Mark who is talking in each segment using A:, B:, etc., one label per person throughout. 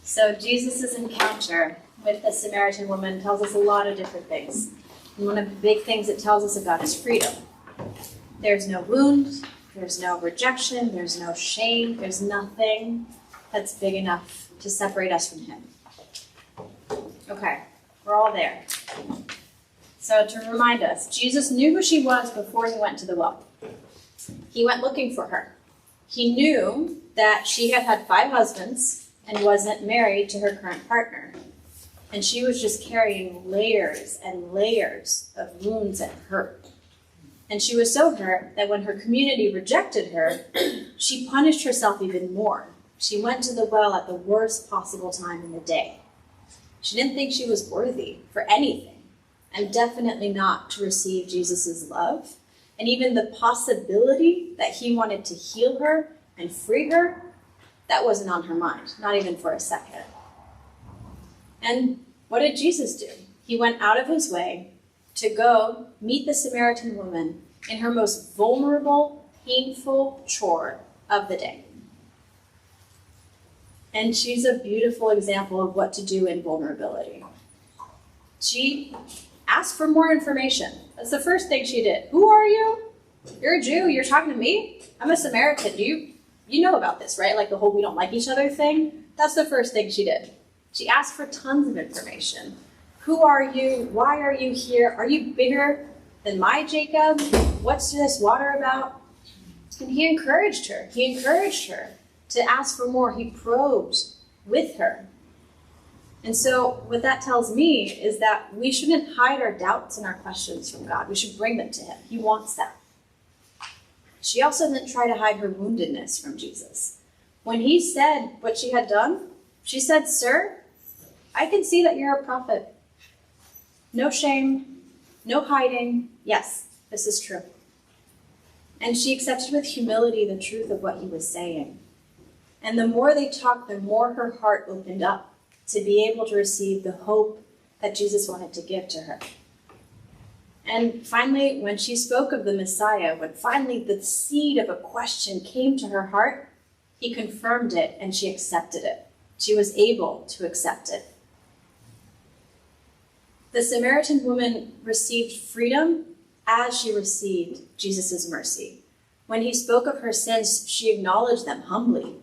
A: So Jesus' encounter with the Samaritan woman tells us a lot of different things. And one of the big things it tells us about is freedom. There's no wound, there's no rejection, there's no shame, there's nothing that's big enough to separate us from him. Okay, we're all there. So to remind us, Jesus knew who she was before he went to the well. He went looking for her. He knew that she had had 5 husbands and wasn't married to her current partner. And she was just carrying layers and layers of wounds and hurt. And she was so hurt that when her community rejected her, she punished herself even more. She went to the well at the worst possible time in the day. She didn't think she was worthy for anything, and definitely not to receive Jesus' love. And even the possibility that he wanted to heal her and free her, that wasn't on her mind, not even for a second. And what did Jesus do? He went out of his way to go meet the Samaritan woman in her most vulnerable, painful chore of the day. And she's a beautiful example of what to do in vulnerability. She asked for more information. That's the first thing she did. Who are you? You're a Jew. You're talking to me? I'm a Samaritan. You know about this, right? Like the whole we don't like each other thing. That's the first thing she did. She asked for tons of information. Who are you? Why are you here? Are you bigger than my Jacob? What's this water about? And he encouraged her. He encouraged her to ask for more. He probed with her. And so what that tells me is that we shouldn't hide our doubts and our questions from God. We should bring them to him. He wants that. She also didn't try to hide her woundedness from Jesus. When he said what she had done, she said, "Sir, I can see that you're a prophet. No shame, no hiding. Yes, this is true." And she accepted with humility the truth of what he was saying. And the more they talked, the more her heart opened up to be able to receive the hope that Jesus wanted to give to her. And finally, when she spoke of the Messiah, when finally the seed of a question came to her heart, he confirmed it and she accepted it. She was able to accept it. The Samaritan woman received freedom as she received Jesus' mercy. When he spoke of her sins, she acknowledged them humbly,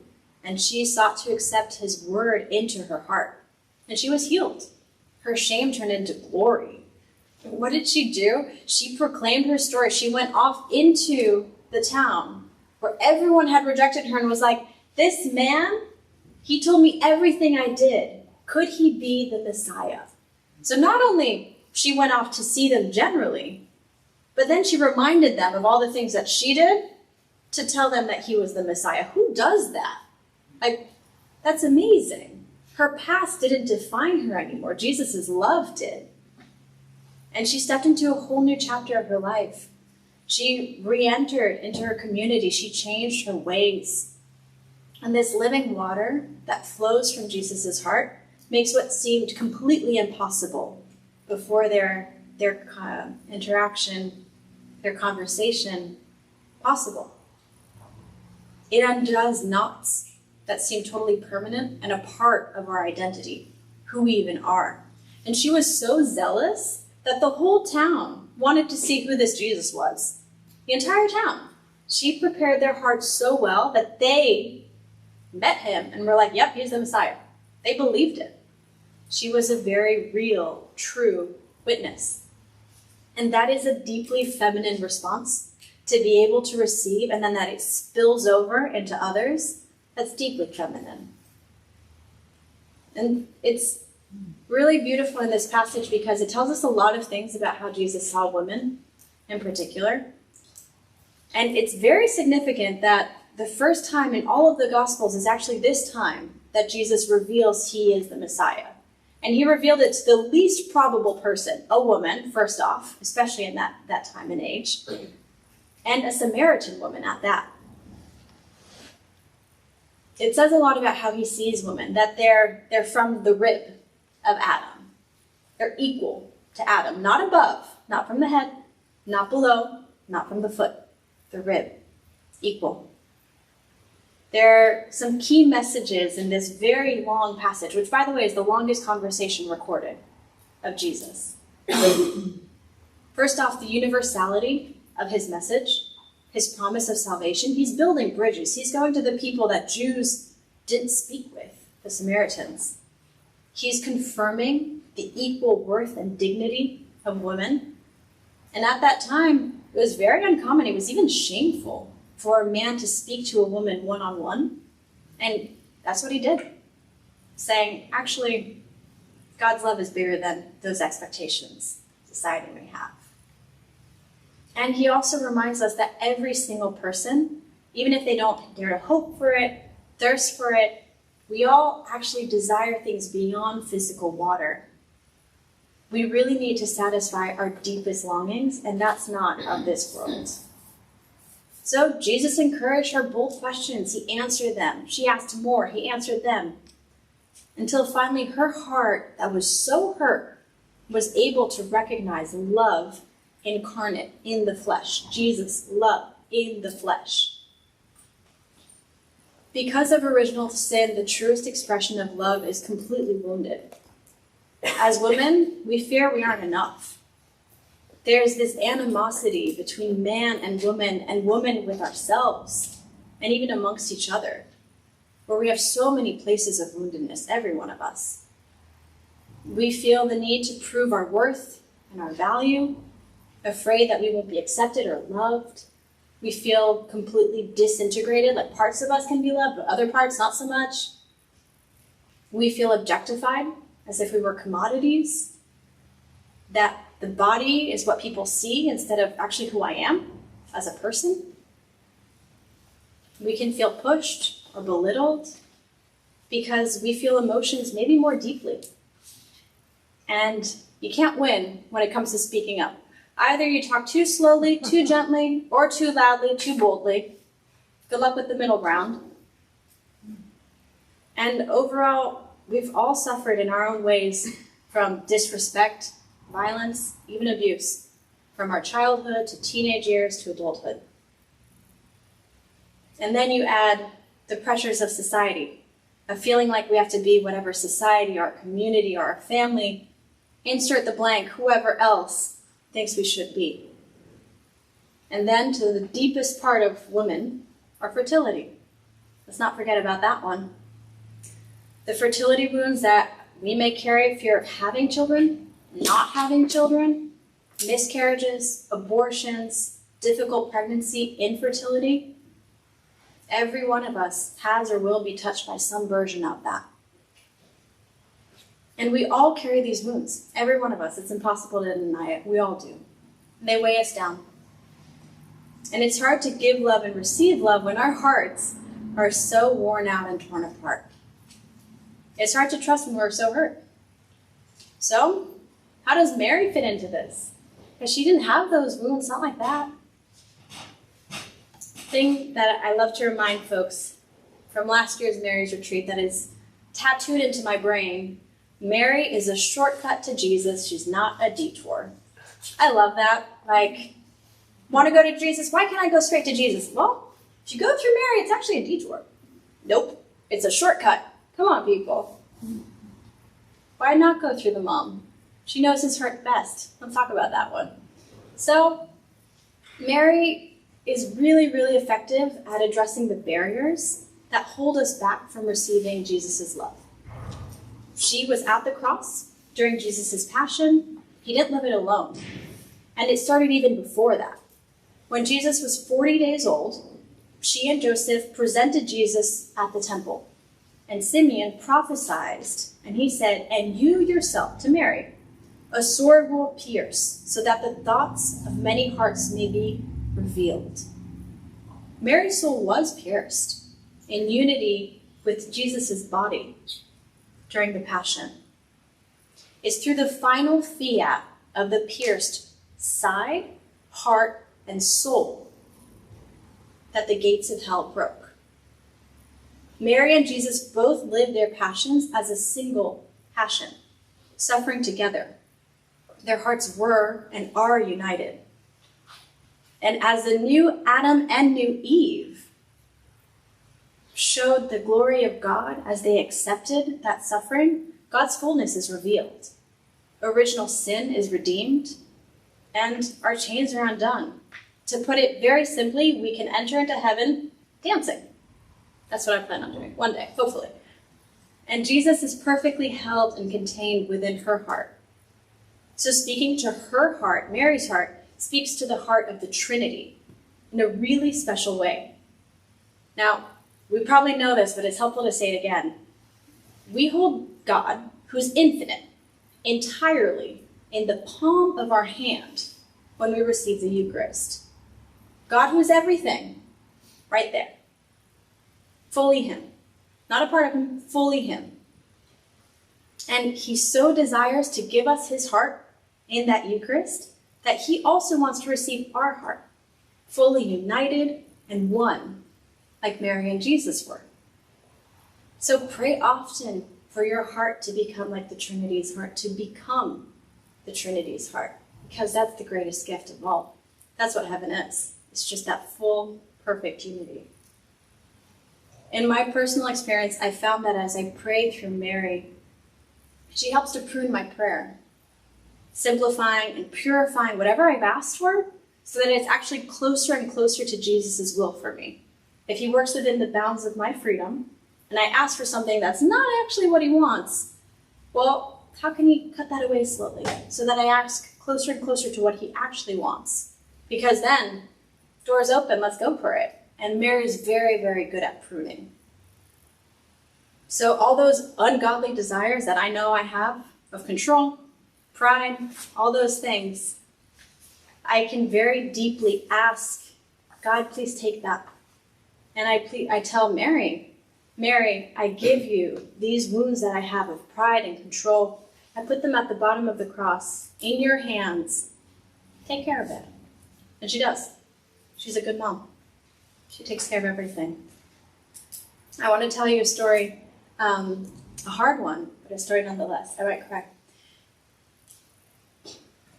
A: and she sought to accept his word into her heart. And she was healed. Her shame turned into glory. What did she do? She proclaimed her story. She went off into the town where everyone had rejected her and was like, "This man, he told me everything I did. Could he be the Messiah?" So not only she went off to see them generally, but then she reminded them of all the things that she did to tell them that he was the Messiah. Who does that? Like, that's amazing. Her past didn't define her anymore. Jesus' love did. And she stepped into a whole new chapter of her life. She re-entered into her community. She changed her ways. And this living water that flows from Jesus' heart makes what seemed completely impossible before their interaction, their conversation, possible. It undoes knots that seem totally permanent and a part of our identity, who we even are. And she was so zealous that the whole town wanted to see who this Jesus was. The entire town. She prepared their hearts so well that they met him and were like, "Yep, he's the Messiah." They believed it. She was a very real, true witness. And that is a deeply feminine response to be able to receive, and then that it spills over into others. That's deeply feminine. And it's really beautiful in this passage because it tells us a lot of things about how Jesus saw women in particular. And it's very significant that the first time in all of the Gospels is actually this time that Jesus reveals he is the Messiah. And he revealed it to the least probable person, a woman, first off, especially in that time and age, and a Samaritan woman at that. It says a lot about how he sees women, that they're from the rib of Adam. They're equal to Adam, not above, not from the head, not below, not from the foot. The rib, equal. There are some key messages in this very long passage, which, by the way, is the longest conversation recorded of Jesus. First off, the universality of his message, his promise of salvation. He's building bridges. He's going to the people that Jews didn't speak with, the Samaritans. He's confirming the equal worth and dignity of women. And at that time, it was very uncommon. It was even shameful for a man to speak to a woman one-on-one. And that's what he did, saying, actually, God's love is bigger than those expectations society may have. And he also reminds us that every single person, even if they don't dare to hope for it, thirst for it, we all actually desire things beyond physical water. We really need to satisfy our deepest longings, and that's not of this world. So Jesus encouraged her bold questions. He answered them. She asked more. He answered them. Until finally her heart that was so hurt was able to recognize love incarnate in the flesh. Jesus' love in the flesh. Because of original sin, the truest expression of love is completely wounded. As women, we fear we aren't enough. There's this animosity between man and woman with ourselves, and even amongst each other, where we have so many places of woundedness, every one of us. We feel the need to prove our worth and our value, afraid that we won't be accepted or loved. We feel completely disintegrated, like parts of us can be loved, but other parts not so much. We feel objectified, as if we were commodities, that the body is what people see instead of actually who I am as a person. We can feel pushed or belittled because we feel emotions maybe more deeply. And you can't win when it comes to speaking up. Either you talk too slowly, too gently, or too loudly, too boldly. Good luck with the middle ground. And overall, we've all suffered in our own ways from disrespect, violence, even abuse, from our childhood to teenage years to adulthood. And then you add the pressures of society, of feeling like we have to be whatever society, our community, or our family, insert the blank, whoever else thinks we should be. And then to the deepest part of women, our fertility. Let's not forget about that one. The fertility wounds that we may carry, fear of having children, not having children, miscarriages, abortions, difficult pregnancy, infertility. Every one of us has or will be touched by some version of that. And we all carry these wounds. Every one of us. It's impossible to deny it. We all do. And they weigh us down. And it's hard to give love and receive love when our hearts are so worn out and torn apart. It's hard to trust when we're so hurt. So, how does Mary fit into this? Because she didn't have those wounds, not like that. Thing that I love to remind folks from last year's Mary's retreat that is tattooed into my brain: Mary is a shortcut to Jesus. She's not a detour. I love that. Like, want to go to Jesus? Why can't I go straight to Jesus? Well, if you go through Mary, it's actually a detour. Nope, it's a shortcut. Come on, people. Why not go through the mom? She knows his heart best. Let's talk about that one. So, Mary is really, really effective at addressing the barriers that hold us back from receiving Jesus' love. She was at the cross during Jesus' passion. He didn't live it alone. And it started even before that. When Jesus was 40 days old, she and Joseph presented Jesus at the temple. And Simeon prophesied, and he said, "And you yourself," to Mary, "a sword will pierce, so that the thoughts of many hearts may be revealed." Mary's soul was pierced in unity with Jesus' body during the Passion. It's through the final fiat of the pierced side, heart, and soul that the gates of hell broke. Mary and Jesus both lived their passions as a single passion, suffering together. Their hearts were and are united. And as the new Adam and new Eve, showed the glory of God as they accepted that suffering, God's fullness is revealed. Original sin is redeemed, and our chains are undone. To put it very simply, we can enter into heaven dancing. That's what I plan on doing one day, hopefully. And Jesus is perfectly held and contained within her heart. So speaking to her heart, Mary's heart, speaks to the heart of the Trinity in a really special way. Now, we probably know this, but it's helpful to say it again. We hold God, who's infinite, entirely in the palm of our hand when we receive the Eucharist. God, who is everything, right there. Fully him. Not a part of him, fully him. And he so desires to give us his heart in that Eucharist that he also wants to receive our heart, fully united and one, like Mary and Jesus were. So pray often for your heart to become like the Trinity's heart, to become the Trinity's heart, because that's the greatest gift of all. That's what heaven is. It's just that full, perfect unity. In my personal experience, I found that as I pray through Mary, she helps to prune my prayer, simplifying and purifying whatever I've asked for so that it's actually closer and closer to Jesus' will for me. If he works within the bounds of my freedom, and I ask for something that's not actually what he wants, well, how can he cut that away slowly so that I ask closer and closer to what he actually wants? Because then, doors open, let's go for it. And Mary's very, very good at pruning. So all those ungodly desires that I know I have of control, pride, all those things, I can very deeply ask, God, please take that. And I tell Mary, I give you these wounds that I have of pride and control. I put them at the bottom of the cross, in your hands. Take care of it. And she does. She's a good mom. She takes care of everything. I want to tell you a story, a hard one, but a story nonetheless. I might cry.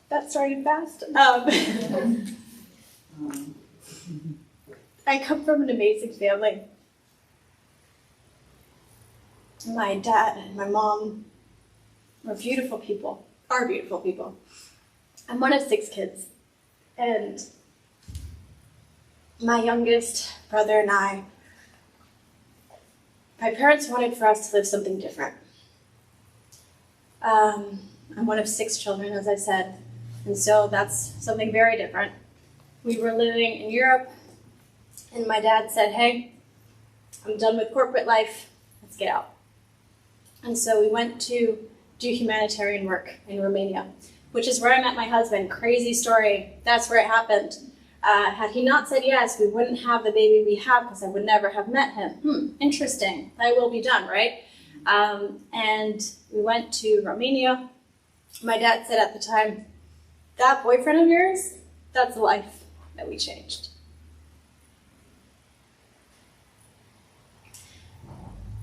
A: That started fast. I come from an amazing family. My dad and my mom are beautiful people. I'm one of 6 kids, and my youngest brother and I, my parents wanted for us to live something different. I'm one of 6 children, as I said, and so that's something very different. We were living in Europe, and my dad said, hey, I'm done with corporate life, let's get out. And so we went to do humanitarian work in Romania, which is where I met my husband. Crazy story, that's where it happened. Had he not said yes, we wouldn't have the baby we have because I would never have met him. Interesting. Thy will be done, right? And we went to Romania. My dad said at the time, that boyfriend of yours, that's the life that we changed.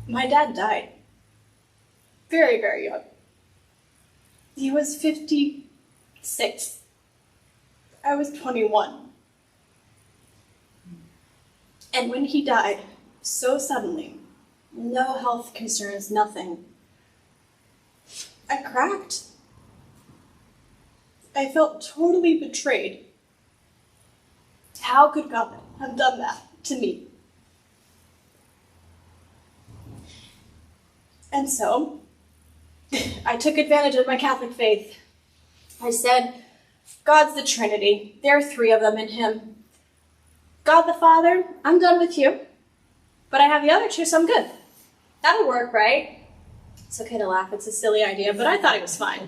A: My dad died very, very young. He was 56. I was 21. And when he died, so suddenly, no health concerns, nothing, I cracked. I felt totally betrayed. How could God have done that to me? And so, I took advantage of my Catholic faith. I said, God's the Trinity. There are 3 of them in him. God the Father, I'm done with you, but I have the other 2, so I'm good. That'll work, right? It's okay to laugh, it's a silly idea, but I thought it was fine.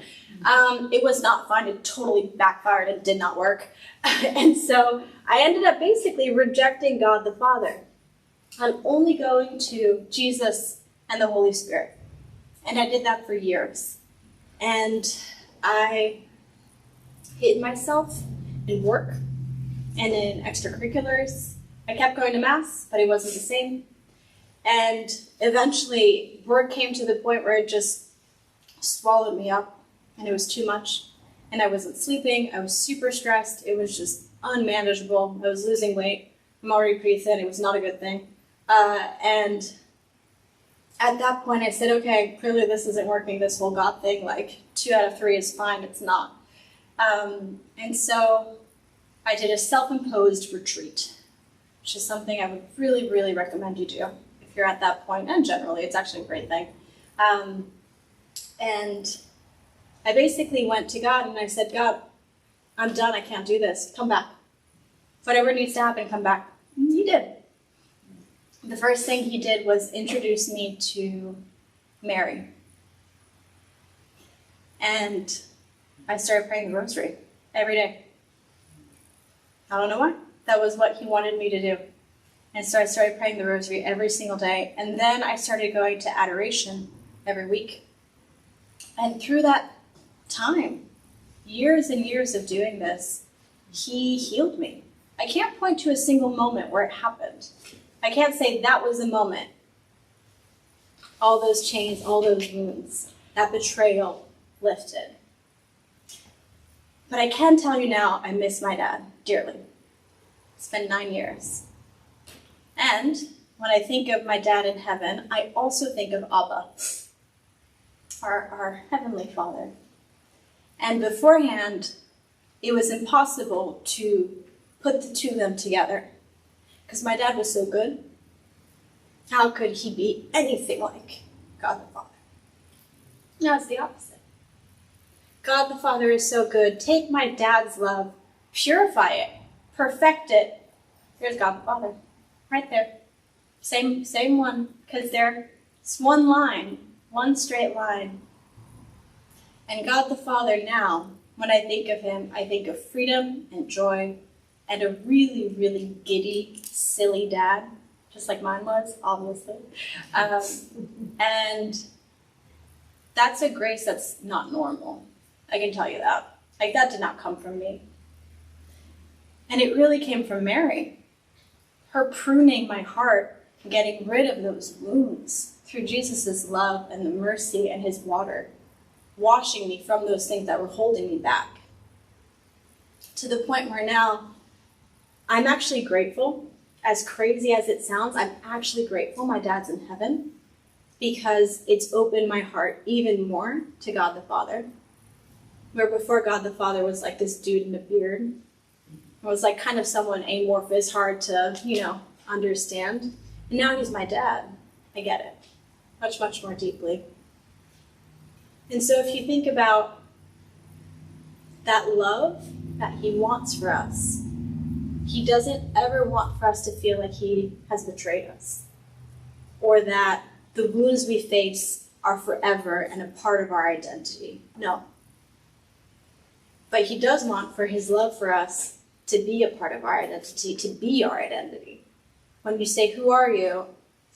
A: It was not fine, it totally backfired, it did not work. And so I ended up basically rejecting God the Father. I'm only going to Jesus and the Holy Spirit. And I did that for years. And I hid myself in work and in extracurriculars. I kept going to Mass, but it wasn't the same. And eventually, work came to the point where it just swallowed me up, and it was too much. And I wasn't sleeping, I was super stressed, it was just unmanageable. I was losing weight, I'm already pretty thin, it was not a good thing. And at that point I said, okay, clearly this isn't working, this whole God thing, like 2 out of 3 is fine, it's not. And so I did a self-imposed retreat, which is something I would really, really recommend you do if you're at that point, and generally, it's actually a great thing. And I basically went to God and I said, God, I'm done, I can't do this, come back. Whatever needs to happen, come back. And he did. The first thing he did was introduce me to Mary. And I started praying the rosary every day. I don't know why. That was what he wanted me to do. And so I started praying the rosary every single day. And then I started going to adoration every week. And through that time, years and years of doing this, he healed me. I can't point to a single moment where it happened. I can't say that was a moment. All those chains, all those wounds, that betrayal lifted. But I can tell you now, I miss my dad dearly. It's been 9 years. And when I think of my dad in heaven, I also think of Abba, our Heavenly Father. And beforehand, it was impossible to put the two of them together because my dad was so good. How could he be anything like God the Father? No, it's the opposite. God the Father is so good. Take my dad's love, purify it, perfect it. There's God the Father, right there. Same one, because it's one line, one straight line. And God the Father now, when I think of him, I think of freedom and joy and a really, really giddy, silly dad, just like mine was, obviously. And that's a grace that's not normal. I can tell you that. Like, that did not come from me. And it really came from Mary. Her pruning my heart, getting rid of those wounds through Jesus' love and the mercy and his water, washing me from those things that were holding me back. To the point where now I'm actually grateful. As crazy as it sounds, I'm actually grateful my dad's in heaven because it's opened my heart even more to God the Father. Where before God the Father was like this dude in a beard. It was like kind of someone amorphous, hard to, understand. And now he's my dad. I get it. Much, much more deeply. And so if you think about that love that he wants for us, he doesn't ever want for us to feel like he has betrayed us or that the wounds we face are forever and a part of our identity. No. But he does want for his love for us to be a part of our identity, to be our identity. When you say, who are you?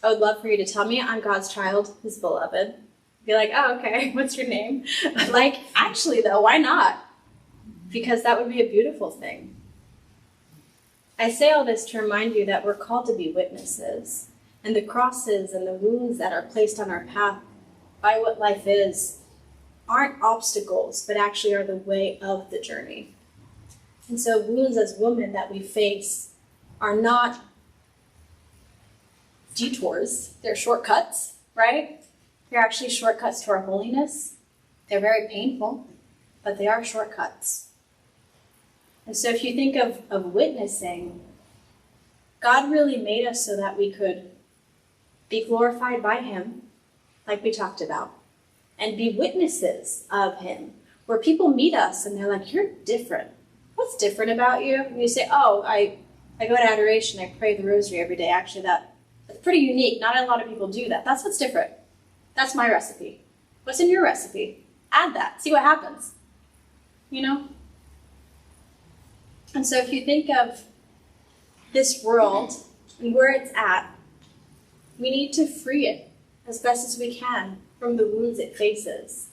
A: I would love for you to tell me I'm God's child, his beloved. Be like, oh, okay, what's your name? Like, actually, though, why not? Because that would be a beautiful thing. I say all this to remind you that we're called to be witnesses, and the crosses and the wounds that are placed on our path by what life is aren't obstacles, but actually are the way of the journey. And so wounds as women that we face are not detours, they're shortcuts, right? They're actually shortcuts to our holiness. They're very painful, but they are shortcuts. And so if you think of witnessing, God really made us so that we could be glorified by him, like we talked about, and be witnesses of him, where people meet us and they're like, you're different. What's different about you? And you say, oh, I go to adoration, I pray the rosary every day. Actually, that's pretty unique. Not a lot of people do that. That's what's different. That's my recipe. What's in your recipe? Add that. See what happens. And so if you think of this world and where it's at, we need to free it as best as we can from the wounds it faces.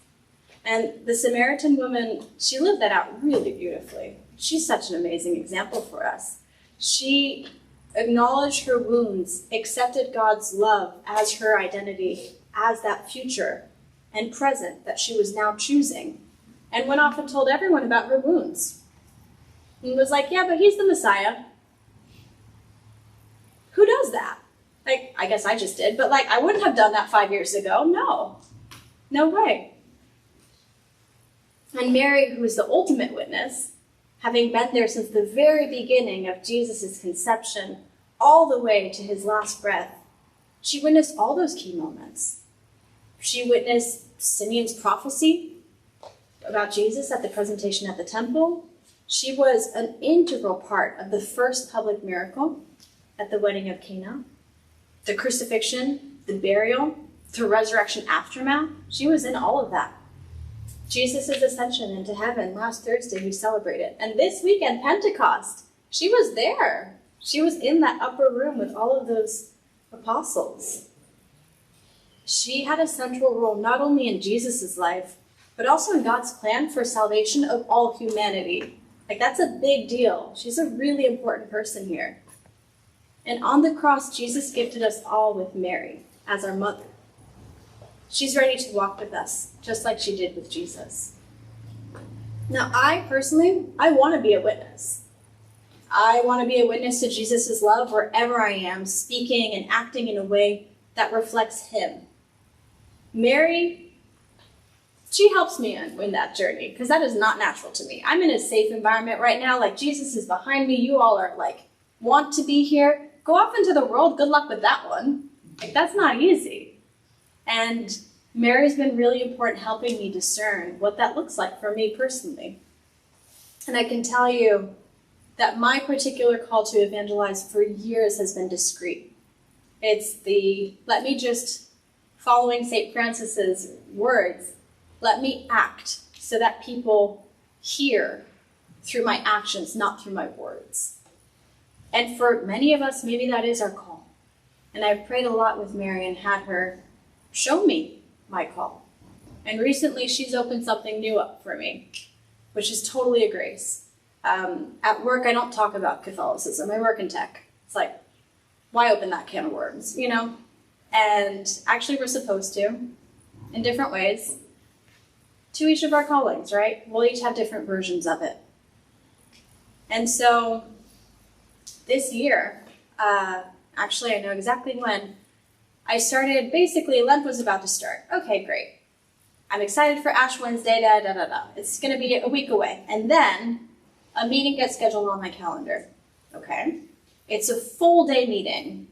A: And the Samaritan woman, she lived that out really beautifully. She's such an amazing example for us. She acknowledged her wounds, accepted God's love as her identity, as that future and present that she was now choosing, and went off and told everyone about her wounds. And was like, yeah, but he's the Messiah. Who does that? Like, I guess I just did, but like, I wouldn't have done that 5 years ago. No way. And Mary, who is the ultimate witness, having been there since the very beginning of Jesus' conception, all the way to his last breath, she witnessed all those key moments. She witnessed Simeon's prophecy about Jesus at the presentation at the temple. She was an integral part of the first public miracle at the wedding of Cana. The crucifixion, the burial, the resurrection aftermath, she was in all of that. Jesus' ascension into heaven last Thursday we celebrated. And this weekend, Pentecost, she was there. She was in that upper room with all of those apostles. She had a central role not only in Jesus' life, but also in God's plan for salvation of all humanity. Like, that's a big deal. She's a really important person here. And on the cross, Jesus gifted us all with Mary as our mother. She's ready to walk with us, just like she did with Jesus. Now, I want to be a witness. I want to be a witness to Jesus' love wherever I am, speaking and acting in a way that reflects him. Mary, she helps me in that journey, because that is not natural to me. I'm in a safe environment right now, like Jesus is behind me, you all are like, want to be here. Go off into the world, good luck with that one. Like, that's not easy. And Mary's been really important helping me discern what that looks like for me personally. And I can tell you that my particular call to evangelize for years has been discreet. It's following St. Francis's words, let me act so that people hear through my actions, not through my words. And for many of us, maybe that is our call. And I've prayed a lot with Mary and had her show me my call. And recently she's opened something new up for me, which is totally a grace. At work, I don't talk about Catholicism. I work in tech. It's like, why open that can of worms, you know? And actually we're supposed to, in different ways, to each of our callings, right? We'll each have different versions of it. And so this year, actually I know exactly when, I started, basically Lent was about to start. Okay, great. I'm excited for Ash Wednesday, It's gonna be a week away. And then a meeting gets scheduled on my calendar, okay? It's a full day meeting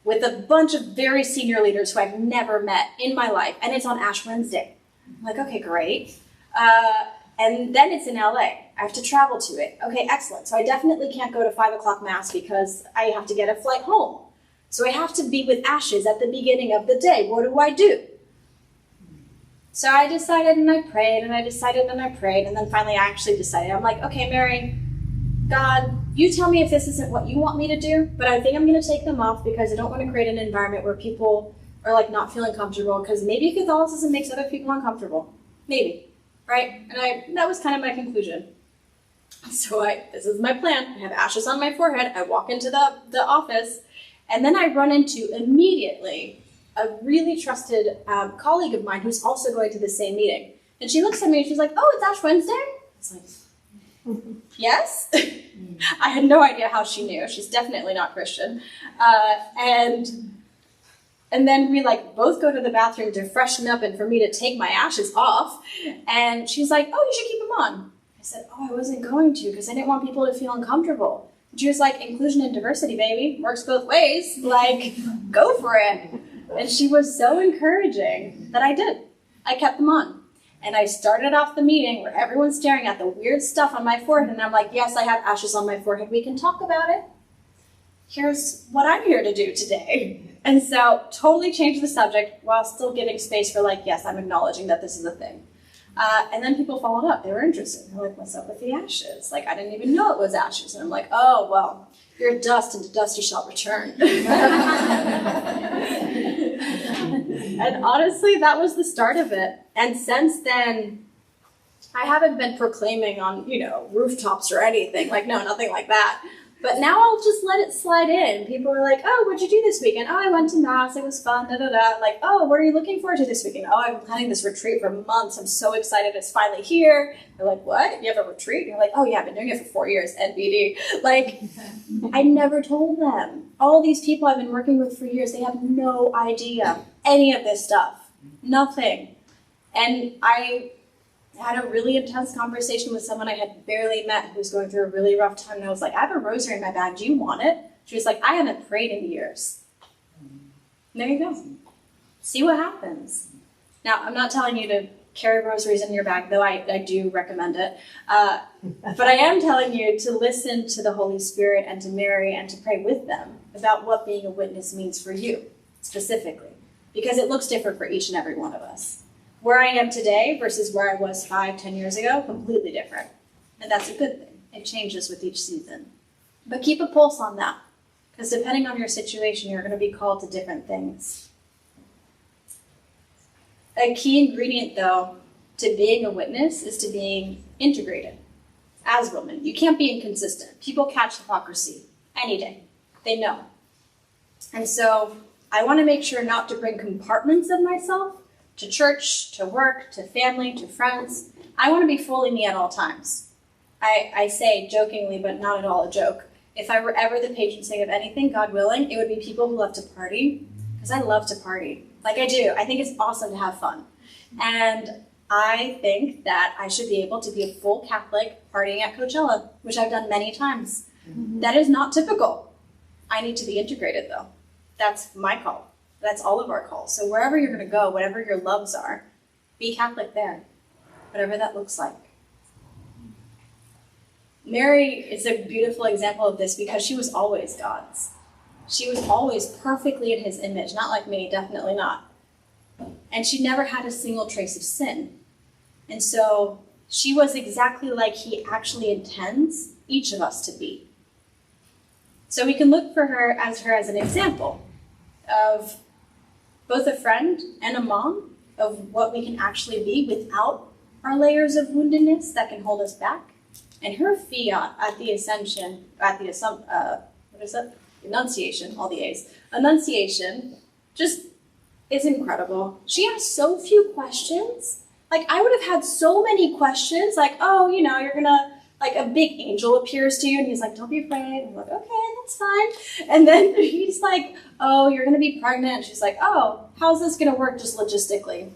A: with a bunch of very senior leaders who I've never met in my life, and it's on Ash Wednesday. I'm like, okay, great. And then it's in LA. I have to travel to it. Okay, excellent. So I definitely can't go to 5 o'clock mass because I have to get a flight home. So I have to be with ashes at the beginning of the day. What do I do? So I decided and I prayed and I decided and I prayed. And then finally I actually decided. I'm like, okay, Mary, God, you tell me if this isn't what you want me to do, but I think I'm going to take them off because I don't want to create an environment where people are like not feeling comfortable, because maybe Catholicism makes other people uncomfortable. Maybe, right? And that was kind of my conclusion. So this is my plan. I have ashes on my forehead. I walk into the office, and then I run into immediately a really trusted colleague of mine who's also going to the same meeting. And she looks at me and she's like, oh, it's Ash Wednesday? It's like, yes? I had no idea how she knew. She's definitely not Christian. And then we both go to the bathroom to freshen up and for me to take my ashes off. And she's like, oh, you should keep them on. I said, oh, I wasn't going to because I didn't want people to feel uncomfortable. And she was like, inclusion and diversity, baby. Works both ways. Go for it. And she was so encouraging that I did. I kept them on. And I started off the meeting where everyone's staring at the weird stuff on my forehead. And I'm like, yes, I have ashes on my forehead. We can talk about it. Here's what I'm here to do today. And so totally changed the subject while still giving space for yes, I'm acknowledging that this is a thing. And then people followed up. They were interested. They're like, what's up with the ashes? I didn't even know it was ashes. And I'm like, oh, well, you're dust, and to dust you shall return. And honestly, that was the start of it. And since then, I haven't been proclaiming on, rooftops or anything. No, nothing like that. But now I'll just let it slide in. People are like, oh, what'd you do this weekend? Oh, I went to Mass. It was fun, da-da-da. Like, oh, what are you looking forward to this weekend? Oh, I've been planning this retreat for months. I'm so excited it's finally here. They're like, what? You have a retreat? And you're like, oh, yeah, I've been doing it for 4 years, NBD. Like, I never told them. All these people I've been working with for years, they have no idea any of this stuff. Nothing. And I had a really intense conversation with someone I had barely met who was going through a really rough time. And I was like, I have a rosary in my bag. Do you want it? She was like, I haven't prayed in years. And there you go. See what happens. Now, I'm not telling you to carry rosaries in your bag, though I do recommend it. But I am telling you to listen to the Holy Spirit and to Mary and to pray with them about what being a witness means for you, specifically. Because it looks different for each and every one of us. Where I am today versus where I was 5-10 years ago, completely different. And that's a good thing. It changes with each season. But keep a pulse on that, because depending on your situation, you're going to be called to different things. A key ingredient, though, to being a witness is to being integrated as women. You can't be inconsistent. People catch hypocrisy any day. They know. And so I want to make sure not to bring compartments of myself to church, to work, to family, to friends. I want to be fully me at all times. I say jokingly, but not at all a joke, if I were ever the patron saint of anything, God willing, it would be people who love to party, because I love to party. Like I do. I think it's awesome to have fun. And I think that I should be able to be a full Catholic partying at Coachella, which I've done many times. Mm-hmm. That is not typical. I need to be integrated, though. That's my call. That's all of our calls. So wherever you're going to go, whatever your loves are, be Catholic there, whatever that looks like. Mary is a beautiful example of this because she was always God's. She was always perfectly in his image, not like me, definitely not. And she never had a single trace of sin. And so she was exactly like he actually intends each of us to be. So we can look for her as an example of both a friend and a mom, of what we can actually be without our layers of woundedness that can hold us back. And her fiat at the Ascension, Annunciation, all the A's, Annunciation, just is incredible. She asked so few questions. Like, I would have had so many questions, like, oh, you're gonna, like, a big angel appears to you, and he's like, don't be afraid. And I'm like, okay, that's fine. And then he's like, oh, you're gonna be pregnant. And she's like, oh, how's this gonna work just logistically?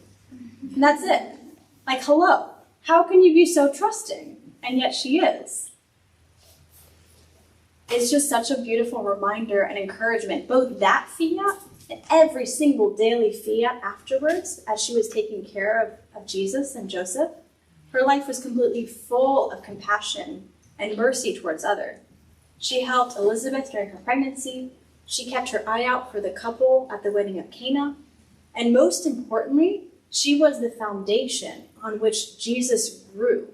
A: And that's it. Like, hello, how can you be so trusting? And yet she is. It's just such a beautiful reminder and encouragement, both that fiat and every single daily fiat afterwards, as she was taking care of Jesus and Joseph. Her life was completely full of compassion and mercy towards others. She helped Elizabeth during her pregnancy. She kept her eye out for the couple at the wedding of Cana. And most importantly, she was the foundation on which Jesus grew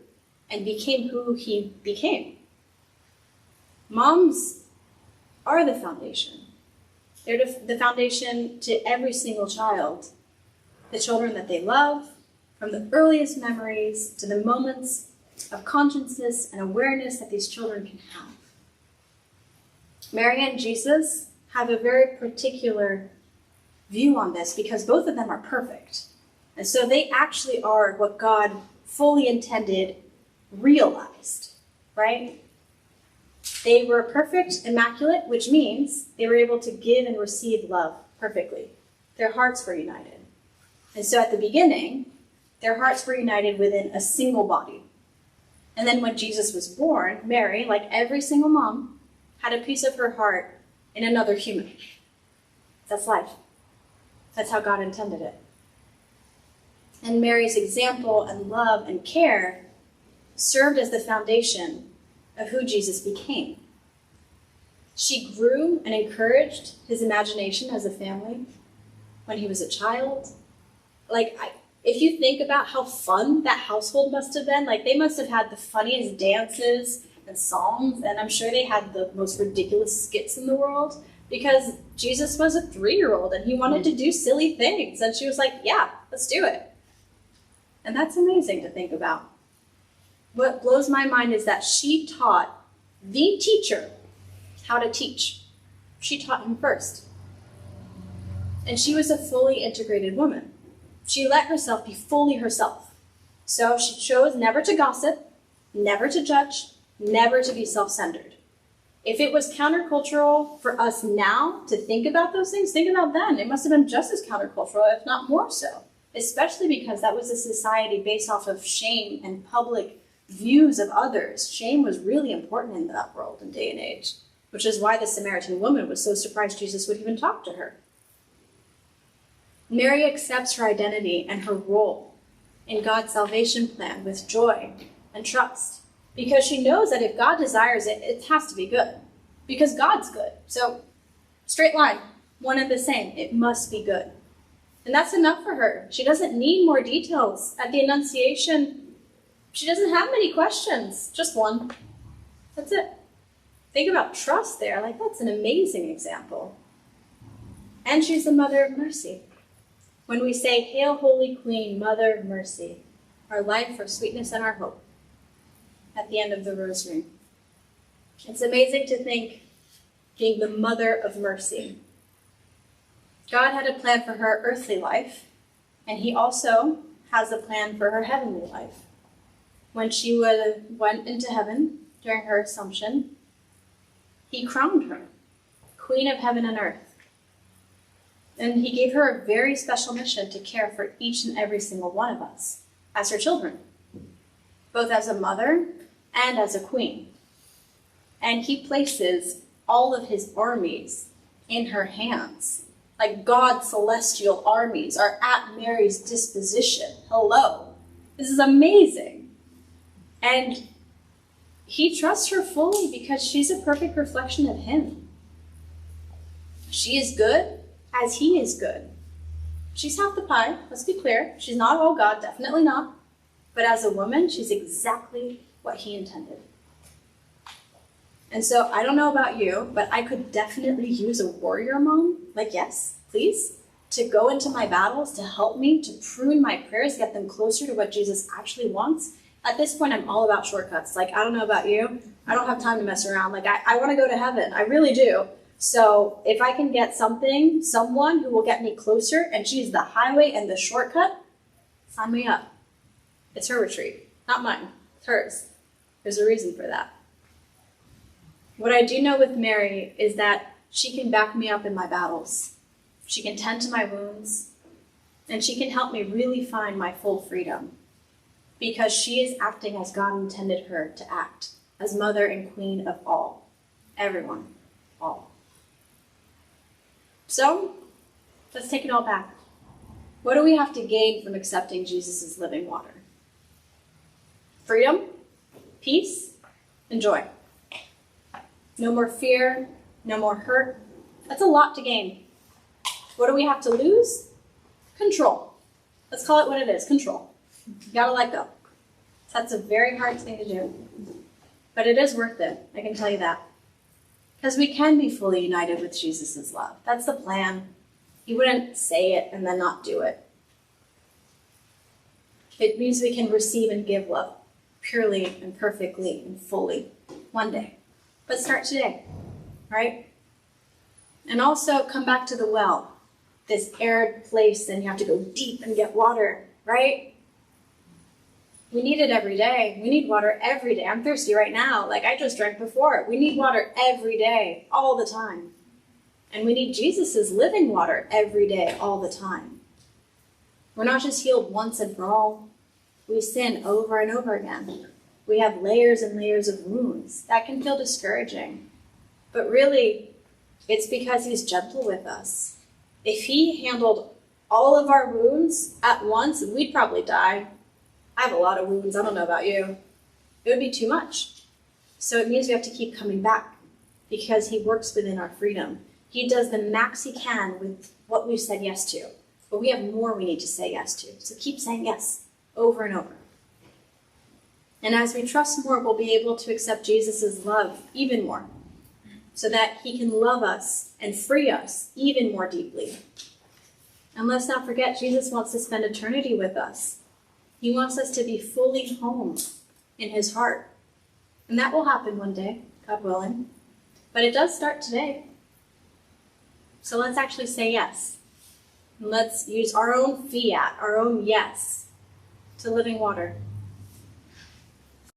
A: and became who he became. Moms are the foundation. They're the foundation to every single child. The children that they love, from the earliest memories to the moments of consciousness and awareness that these children can have. Mary and Jesus have a very particular view on this because both of them are perfect. And so they actually are what God fully intended, realized, right? They were perfect, immaculate, which means they were able to give and receive love perfectly. Their hearts were united. And so at the beginning, their hearts were united within a single body. And then when Jesus was born, Mary, like every single mom, had a piece of her heart in another human. That's life. That's how God intended it. And Mary's example and love and care served as the foundation of who Jesus became. She grew and encouraged his imagination as a family when he was a child. If you think about how fun that household must have been, they must have had the funniest dances and songs, and I'm sure they had the most ridiculous skits in the world because Jesus was a 3-year-old and he wanted to do silly things. And she was like, yeah, let's do it. And that's amazing to think about. What blows my mind is that she taught the teacher how to teach. She taught him first. And she was a fully integrated woman. She let herself be fully herself. So she chose never to gossip, never to judge, never to be self-centered. If it was countercultural for us now to think about those things, think about then. It must have been just as countercultural, if not more so. Especially because that was a society based off of shame and public views of others. Shame was really important in that world and day and age, which is why the Samaritan woman was so surprised Jesus would even talk to her. Mary accepts her identity and her role in God's salvation plan with joy and trust, because she knows that if God desires it, it has to be good, because God's good. So, straight line, one and the same, it must be good. And that's enough for her. She doesn't need more details. At the Annunciation, she doesn't have many questions, just one. That's it. Think about trust there. Like, that's an amazing example. And she's the mother of mercy. When we say, "Hail, Holy Queen, Mother of Mercy," our life, our sweetness, and our hope, at the end of the rosary. It's amazing to think being the mother of mercy. God had a plan for her earthly life, and he also has a plan for her heavenly life. When she went into heaven during her Assumption, he crowned her Queen of Heaven and Earth. And he gave her a very special mission to care for each and every single one of us as her children, both as a mother and as a queen. And he places all of his armies in her hands. Like God's celestial armies are at Mary's disposition. Hello. This is amazing. And he trusts her fully because she's a perfect reflection of him. She is good as he is good. She's half the pie, let's be clear. She's not all God, definitely not. But as a woman, she's exactly what he intended. And so I don't know about you, but I could definitely use a warrior mom, like yes, please, to go into my battles, to help me, to prune my prayers, get them closer to what Jesus actually wants. At this point, I'm all about shortcuts. Like, I don't know about you. I don't have time to mess around. Like, I want to go to heaven. I really do. So if I can get someone who will get me closer, and she's the highway and the shortcut, sign me up. It's her retreat, not mine. It's hers. There's a reason for that. What I do know with Mary is that she can back me up in my battles. She can tend to my wounds, and she can help me really find my full freedom, because she is acting as God intended her to act, as mother and queen of all. Everyone. All. So, let's take it all back. What do we have to gain from accepting Jesus' living water? Freedom, peace, and joy. No more fear, no more hurt. That's a lot to gain. What do we have to lose? Control. Let's call it what it is, control. You gotta let go. That's a very hard thing to do. But it is worth it, I can tell you that. Because we can be fully united with Jesus' love. That's the plan. He wouldn't say it and then not do it. It means we can receive and give love purely and perfectly and fully one day. But start today, right? And also come back to the well, this arid place, and you have to go deep and get water, right? We need it every day. We need water every day. I'm thirsty right now. Like I just drank before. We need water every day, all the time. And we need Jesus' living water every day, all the time. We're not just healed once and for all. We sin over and over again. We have layers and layers of wounds. That can feel discouraging. But really, it's because he's gentle with us. If he handled all of our wounds at once, we'd probably die. I have a lot of wounds. I don't know about you. It would be too much. So it means we have to keep coming back because he works within our freedom. He does the max he can with what we've said yes to. But we have more we need to say yes to. So keep saying yes over and over. And as we trust more, we'll be able to accept Jesus' love even more so that he can love us and free us even more deeply. And let's not forget, Jesus wants to spend eternity with us. He wants us to be fully home in his heart. And that will happen one day, God willing. But it does start today. So let's actually say yes. And let's use our own fiat, our own yes to living water.